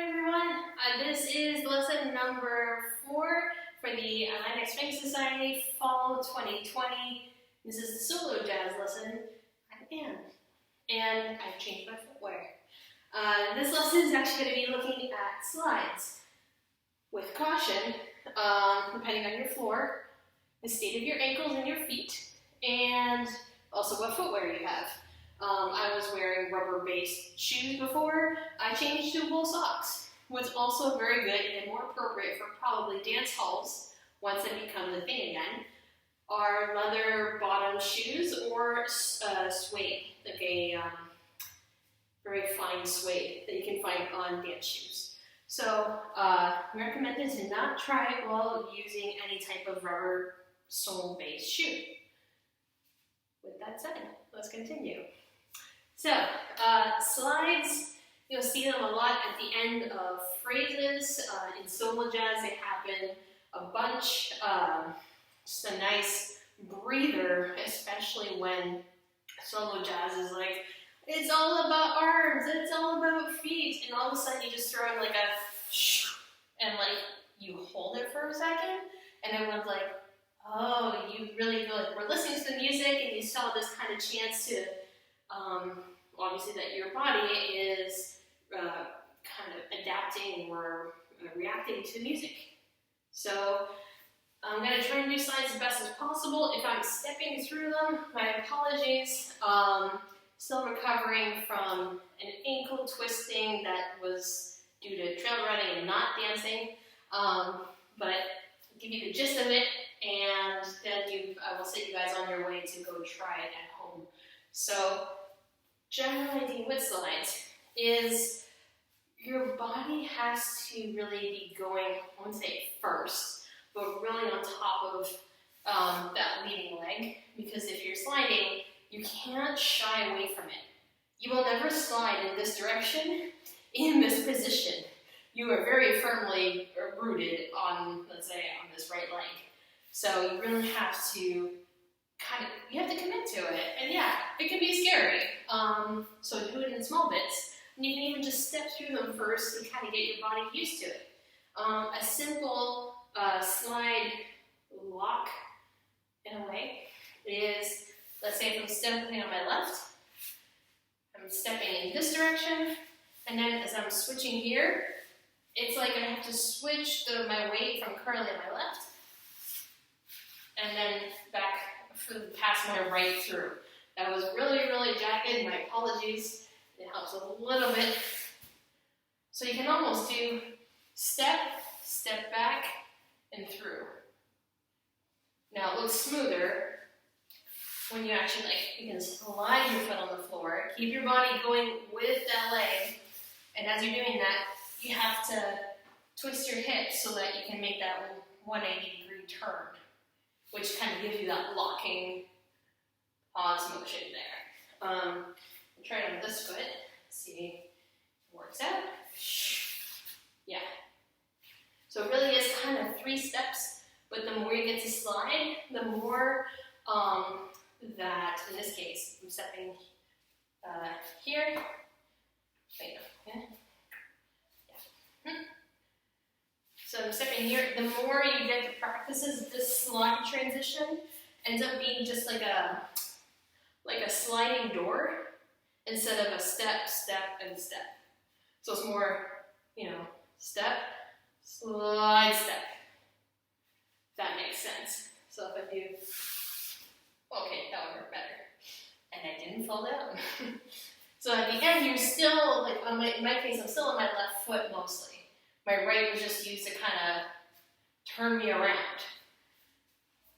everyone. This is lesson number 4 for the Illini Swing Society Fall 2020. This is the solo jazz lesson. I'm Anne, and I've changed my footwear. This lesson is actually going to be looking at slides with caution, depending on your floor, the state of your ankles and your feet, and also what footwear you have. I was wearing rubber-based shoes before. I changed to wool socks. What's also very good and more appropriate for probably dance halls, once it becomes a thing again, are leather bottom shoes or suede, like a very fine suede that you can find on dance shoes. So recommended to not try it while using any type of rubber sole-based shoe. With that said, let's continue. So, slides, you'll see them a lot at the end of phrases. In solo jazz, they happen a bunch. Just a nice breather, especially when solo jazz is like, it's all about arms, it's all about feet, and all of a sudden you just throw in like a shh, and like you hold it for a second, and everyone's like, oh, you really feel like we're listening to the music, and you still have this kind of chance to obviously that your body is kind of adapting or reacting to music. So I'm going to try and do slides as best as possible. If I'm stepping through them, my apologies. Still recovering from an ankle twisting that was due to trail running and not dancing. But I'll give you the gist of it, and then I will set you guys on your way to go try it at home. So, general idea with slides is your body has to really be going, I wouldn't say first, but really on top of that leading leg, because if you're sliding, you can't shy away from it. You will never slide in this direction, in this position. You are very firmly rooted on, let's say, on this right leg. So you really have to you have to commit to it. And yeah, it can be scary. So do it in small bits. And you can even just step through them first to kind of get your body used to it. A simple slide lock, in a way, is, let's say if I'm stepping on my left, I'm stepping in this direction, and then as I'm switching here, it's like I have to switch my weight from currently on my left, and then back past my right through. That was really, really jagged. My apologies. It helps a little bit. So you can almost do step, step back, and through. Now it looks smoother when you actually you can slide your foot on the floor, keep your body going with that leg, and as you're doing that, you have to twist your hips so that you can make that 180-degree turn, which kind of gives you that locking pause motion there. I'll try it on this foot, see if it works out. Yeah. So it really is kind of 3 steps, but the more you get to slide, the more that, in this case, I'm stepping here. Wait, no. Yeah. Yeah. So I'm stepping here. The more you get to practices, this slide transition ends up being just like a sliding door instead of a step, step, and step. So it's more, step, slide, step. If that makes sense. So if I do, okay, that would work better. And I didn't fall down. So at the end, you're still, in my case, I'm still on my left foot mostly. My right was just used to kind of turn me around.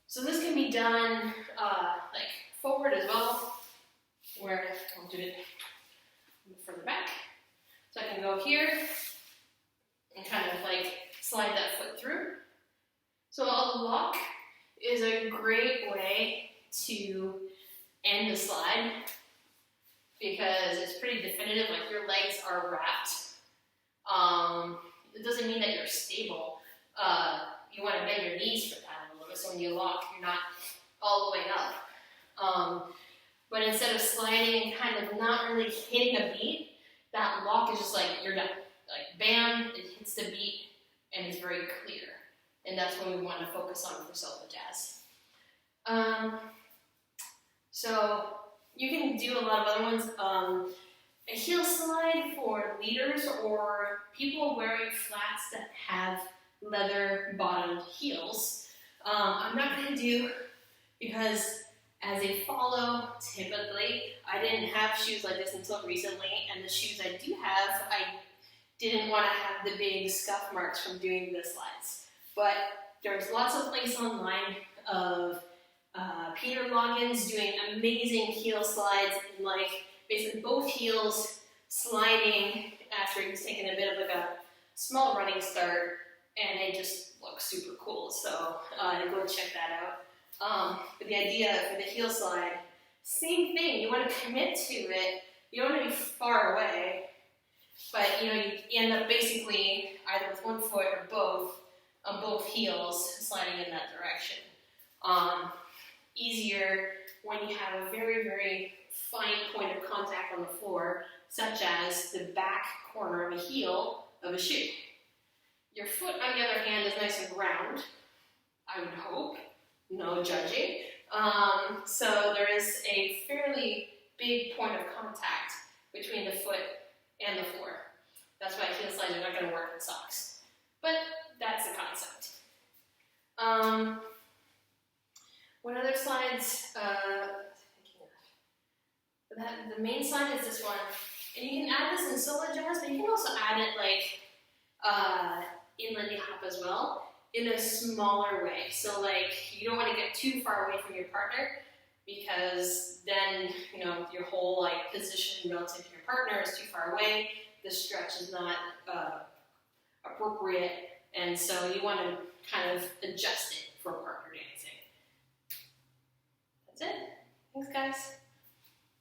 So this can be done forward as well, where I'll do it further back. So I can go here and kind of slide that foot through. So a lock is a great way to end the slide because it's pretty definitive, your legs are wrapped. It doesn't mean that you're stable. You want to bend your knees for that a little bit, so when you lock, you're not all the way up. But instead of sliding and kind of not really hitting a beat, that lock is just you're done. bam, it hits the beat, and it's very clear. And that's what we want to focus on for solo jazz. So you can do a lot of other ones. A heel slide for leaders or people wearing flats that have leather bottomed heels. I'm not going to do, because as a follow, typically, I didn't have shoes like this until recently, and the shoes I do have, I didn't want to have the big scuff marks from doing the slides. But there's lots of links online of Peter Loggins doing amazing heel slides, and like basically both heels sliding after he's taken a bit of like a small running start, and it just looks super cool. So go check that out. But the idea for the heel slide, same thing. You want to commit to it. You don't want to be far away, but you end up basically either with one foot or both on both heels sliding in that direction. Easier when you have a very, very fine point of contact on the floor, such as the back corner of a heel of a shoe. Your foot, on the other hand, is nice and round, I would hope. No judging. So there is a fairly big point of contact between the foot and the floor. That's why heel slides are not going to work in socks. But that's the concept. What other slides? The main slide is this one. And you can add this in solo jazz, but you can also add it like in Lindy Hop as well, in a smaller way. So like you don't want to get too far away from your partner, because then your whole like position relative to your partner is too far away. The stretch is not appropriate, and so you want to kind of adjust it for partner dancing. That's it. Thanks, guys.